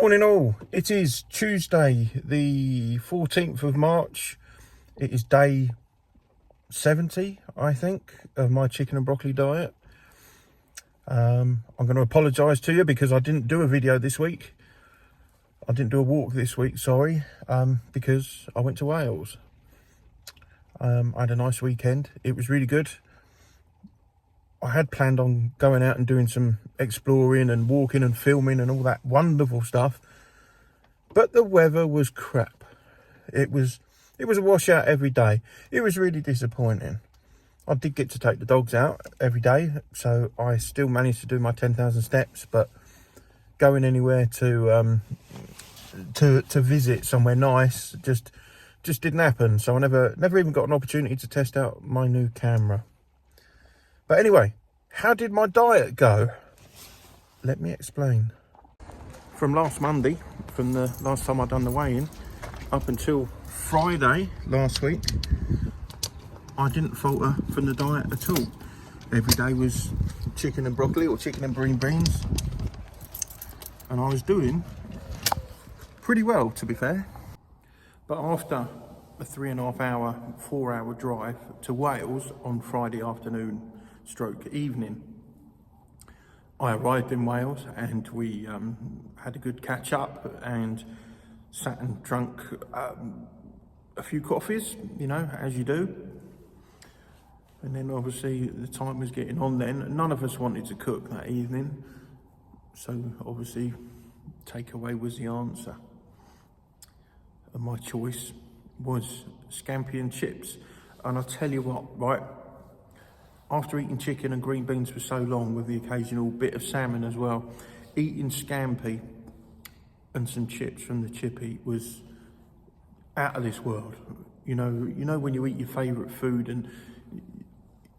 Morning all, it is Tuesday the 14th of March. It is day 70, I think, of my chicken and broccoli diet. I'm going to apologise to you because I didn't do a video this week. I didn't do a walk this week, sorry, because I went to Wales. I had a nice weekend, it was really good. I had planned on going out and doing some exploring and walking and filming and all that wonderful stuff, but the weather was crap. It was a washout every day. It was really disappointing. I did get to take the dogs out every day, so I still managed to do my 10,000 steps, but going anywhere to visit somewhere nice just didn't happen. So I never even got an opportunity to test out my new camera. But anyway, how did my diet go? Let me explain. From last Monday, from the last time I'd done the weigh-in, up until Friday last week, I didn't falter from the diet at all. Every day was chicken and broccoli or chicken and green beans. And I was doing pretty well, to be fair. But after a 3.5 hour, 4 hour drive to Wales on Friday afternoon stroke evening, I arrived in Wales and we had a good catch up and sat and drunk a few coffees, you know, as you do. And then obviously the time was getting on then. None of us wanted to cook that evening. So obviously takeaway was the answer. And my choice was scampi and chips. And I'll tell you what, right? After eating chicken and green beans for so long with the occasional bit of salmon as well, eating scampi and some chips from the chippy was out of this world. You know when you eat your favourite food and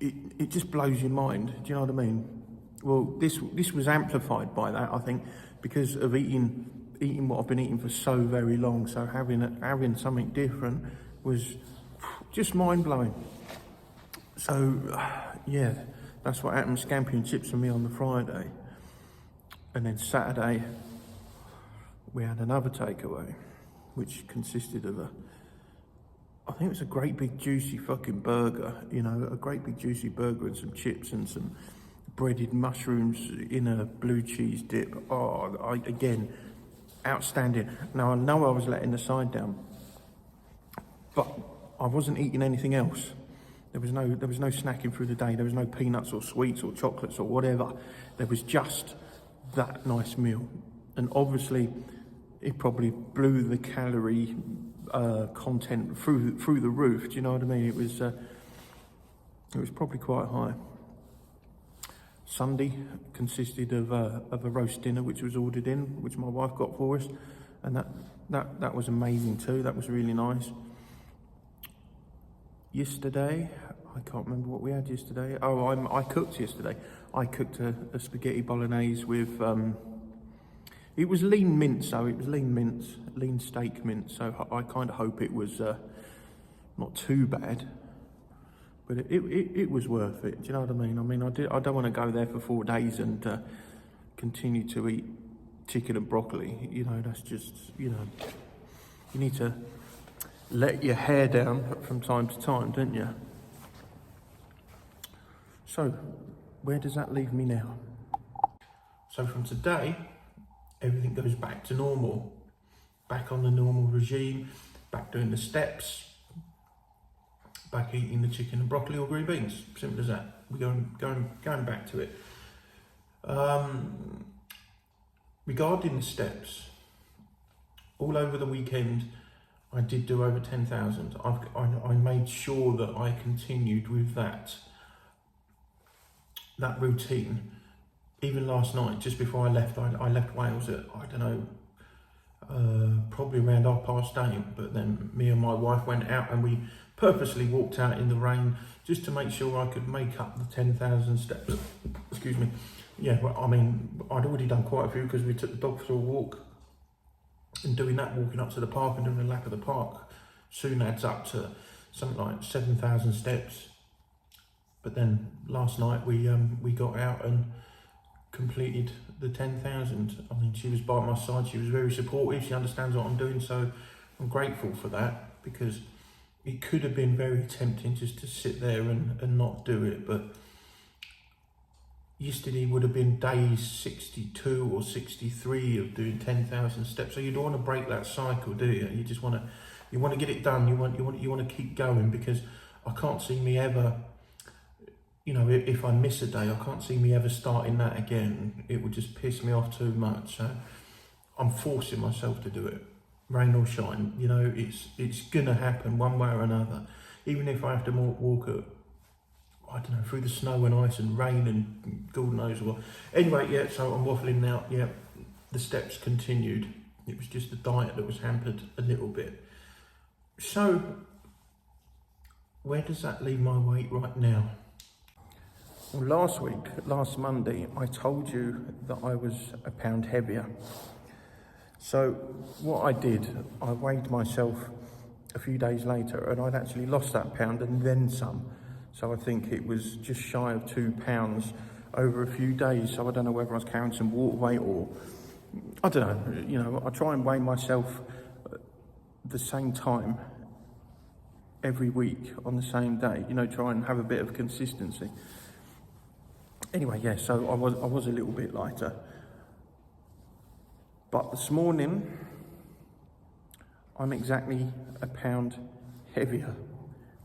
it just blows your mind. Do you know what I mean? Well, this was amplified by that, I think, because of eating what I've been eating for so very long. So having something different was just mind blowing. So yeah, that's what happened. Scampi and chips for me on the Friday, and then Saturday we had another takeaway, which consisted of I think it was a great big juicy fucking burger, you know, a great big juicy burger and some chips and some breaded mushrooms in a blue cheese dip. Again, outstanding. Now I know I was letting the side down, but I wasn't eating anything else. There was no snacking through the day. There was no peanuts or sweets or chocolates or whatever. There was just that nice meal. And obviously, it probably blew the calorie content through the roof. Do you know what I mean? It was probably quite high. Sunday consisted of a roast dinner, which was ordered in, which my wife got for us, and that was amazing too. That was really nice. Yesterday, I can't remember what we had yesterday. Oh, I cooked yesterday. I cooked a spaghetti bolognese with, it was lean mince, so it was lean steak mince. So I kind of hope it was not too bad, but it was worth it. Do you know what I mean? I don't want to go there for 4 days and continue to eat chicken and broccoli. You know, that's just, you know, you need to let your hair down from time to time, don't you? So, where does that leave me now? So from today, everything goes back to normal. Back on the normal regime, back doing the steps, back eating the chicken and broccoli or green beans. Simple as that. We're going back to it. Regarding the steps, all over the weekend, I did do over 10,000. I made sure that I continued with that routine. Even last night, just before I left, I left Wales at, I don't know, probably around 8:30, but then me and my wife went out and we purposely walked out in the rain just to make sure I could make up the 10,000 steps. Excuse me. Yeah, well, I mean, I'd already done quite a few because we took the dog for a walk. And doing that, walking up to the park and doing a lap of the park soon adds up to something like 7,000 steps. But then last night we got out and completed the 10,000. I mean, she was by my side, she was very supportive, she understands what I'm doing, so I'm grateful for that, because it could have been very tempting just to sit there and not do it. But yesterday would have been day 62 or 63 of doing 10,000 steps, so you don't want to break that cycle, do you? You just want to get it done. You want to keep going, because I can't see me ever, you know, if I miss a day, I can't see me ever starting that again. It would just piss me off too much. So I'm forcing myself to do it, rain or shine. You know, it's gonna happen one way or another. Even if I have to walk I don't know, through the snow and ice and rain and God knows what. Anyway, yeah, so I'm waffling now. Yeah, the steps continued. It was just the diet that was hampered a little bit. So where does that leave my weight right now? Well, last Monday, I told you that I was a pound heavier. So what I did, I weighed myself a few days later, and I'd actually lost that pound and then some. So I think it was just shy of 2 pounds over a few days. So I don't know whether I was carrying some water weight or, I don't know, you know, I try and weigh myself at the same time every week on the same day, you know, try and have a bit of consistency. Anyway, yeah, so I was a little bit lighter. But this morning, I'm exactly a pound heavier,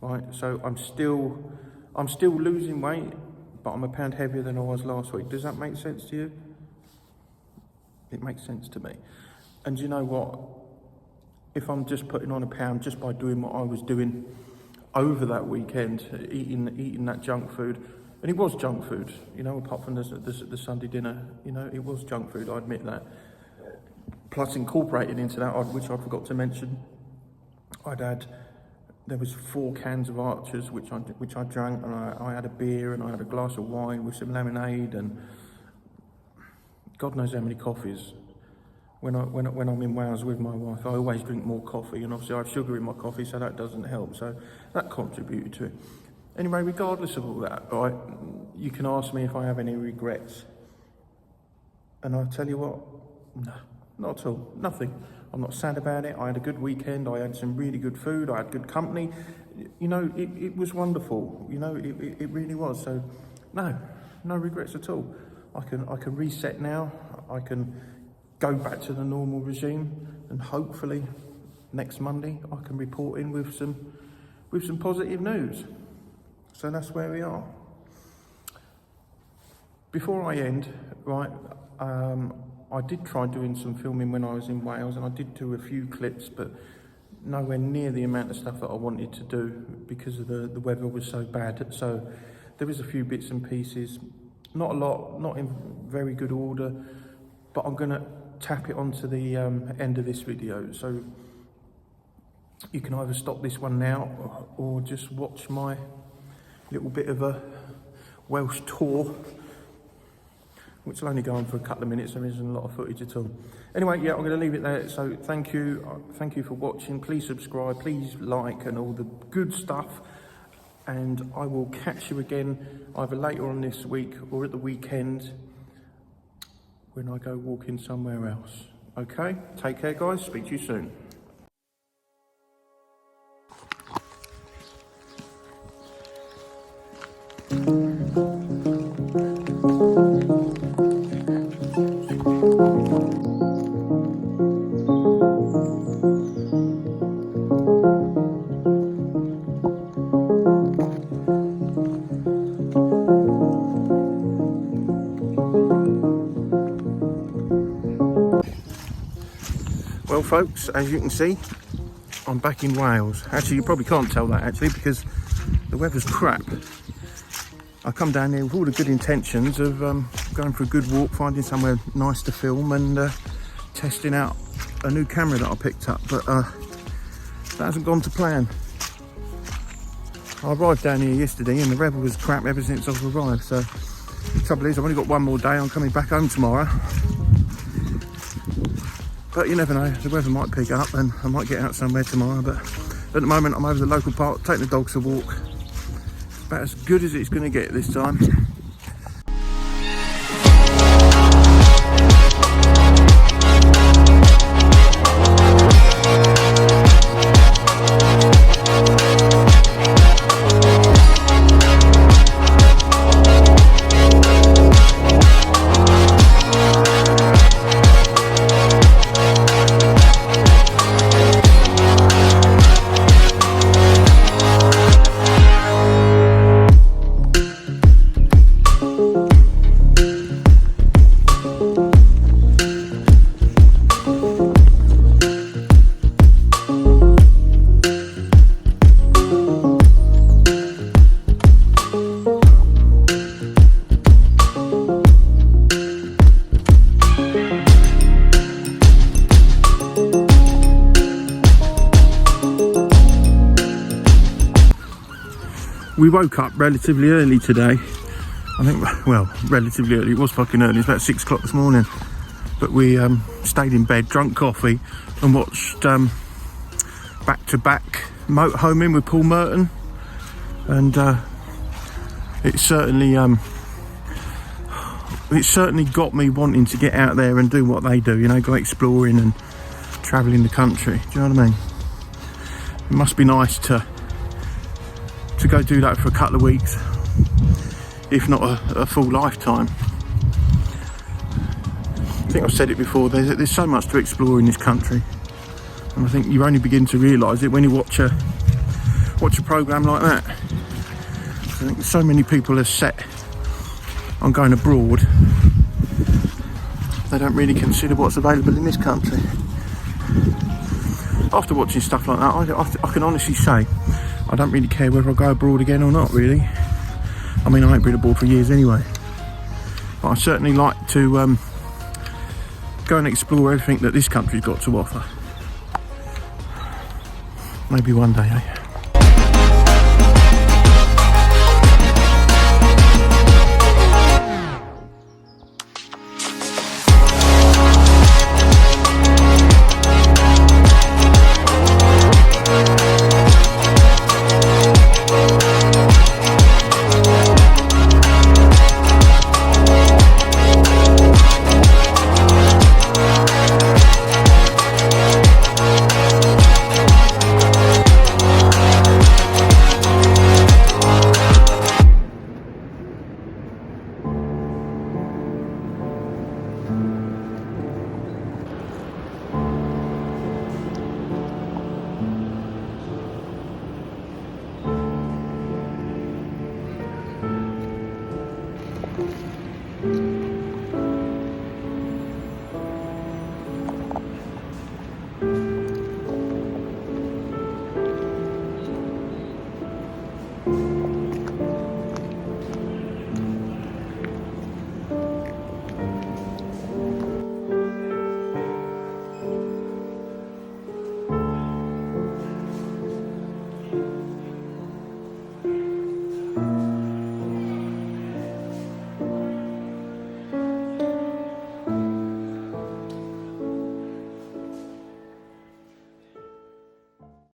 right? So I'm still losing weight, but I'm a pound heavier than I was last week. Does that make sense to you? It makes sense to me. And you know what? If I'm just putting on a pound just by doing what I was doing over that weekend, eating that junk food, and it was junk food, you know, apart from the Sunday dinner, you know, it was junk food, I admit that. Plus incorporated into that, which I forgot to mention, there was 4 cans of Archers, which I drank, and I had a beer, and I had a glass of wine with some lemonade, and God knows how many coffees. When I'm in Wales with my wife, I always drink more coffee, and obviously I have sugar in my coffee, so that doesn't help, so that contributed to it. Anyway, regardless of all that, right, you can ask me if I have any regrets. And I'll tell you what, no, not at all, nothing. I'm not sad about it. I had a good weekend, I had some really good food, I had good company. You know, it was wonderful, you know, it really was. So, no regrets at all. I can reset now, I can go back to the normal regime, and hopefully next Monday I can report in with some positive news. So that's where we are. Before I end, right, I did try doing some filming when I was in Wales, and I did do a few clips, but nowhere near the amount of stuff that I wanted to do because of the weather was so bad. So there was a few bits and pieces, not a lot, not in very good order, but I'm gonna tap it onto the end of this video. So you can either stop this one now or just watch my little bit of a Welsh tour, which will only go on for a couple of minutes. There isn't a lot of footage at all. Anyway, yeah, I'm going to leave it there. So thank you for watching. Please subscribe, please like, and all the good stuff. And I will catch you again either later on this week or at the weekend when I go walking somewhere else. Okay, take care, guys. Speak to you soon. Well folks, as you can see, I'm back in Wales. Actually, you probably can't tell that actually because the weather's crap. I come down here with all the good intentions of going for a good walk, finding somewhere nice to film, and testing out a new camera that I picked up, but that hasn't gone to plan. I arrived down here yesterday and the weather was crap ever since I've arrived, so the trouble is I've only got one more day. I'm coming back home tomorrow. But you never know, the weather might pick up and I might get out somewhere tomorrow, but at the moment I'm over the local park, taking the dogs to walk. About as good as it's going to get this time. We woke up relatively early today. I think, well, relatively early. It was fucking early. It's about 6 o'clock this morning. But we stayed in bed, drunk coffee, and watched back-to-back motorhoming with Paul Merton. And it certainly got me wanting to get out there and do what they do. You know, go exploring and travelling the country. Do you know what I mean? It must be nice to go do that for a couple of weeks, if not a full lifetime. I think I've said it before, there's so much to explore in this country, and I think you only begin to realise it when you watch a programme like that. I think so many people are set on going abroad, they don't really consider what's available in this country. After watching stuff like that, I can honestly say I don't really care whether I go abroad again or not, really. I mean, I ain't been abroad for years anyway, but I certainly like to go and explore everything that this country's got to offer. Maybe one day, eh?